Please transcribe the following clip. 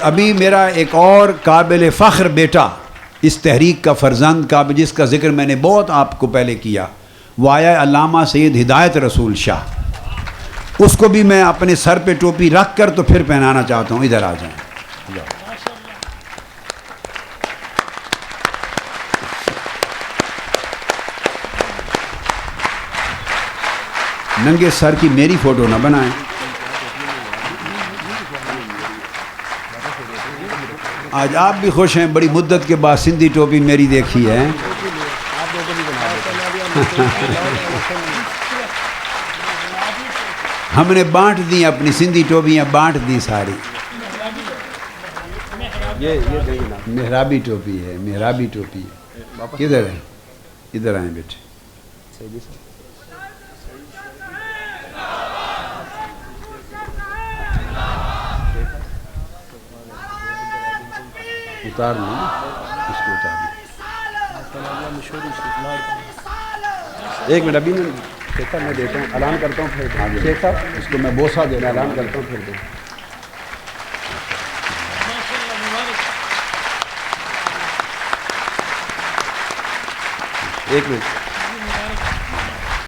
ابھی میرا ایک اور قابل فخر بیٹا اس تحریک کا فرزند کا جس کا ذکر میں نے بہت آپ کو پہلے کیا، وہ آیا ہے علامہ سید ہدایت رسول شاہ. اس کو بھی میں اپنے سر پہ ٹوپی رکھ کر تو پھر پہنانا چاہتا ہوں. ادھر آ جائیں. ننگے سر کی میری فوٹو نہ بنائیں. آج آپ بھی خوش ہیں، بڑی مدت کے بعد سندھی ٹوپی میری دیکھی ہے. ہم نے بانٹ دی اپنی سندھی ٹوپیاں، بانٹ دی ساری. محرابی ٹوپی ہے، محرابی ٹوپی ہے. کدھر ہے؟ ادھر آئیں بیٹے. اتار لیں، اس کو اتار لیں. ایک منٹ ابھی میں دیتا ہوں، اعلان کرتا ہوں پھر اس کو میں بوسہ دینا اعلان کرتا ہوں پھر دوں. ایک منٹ.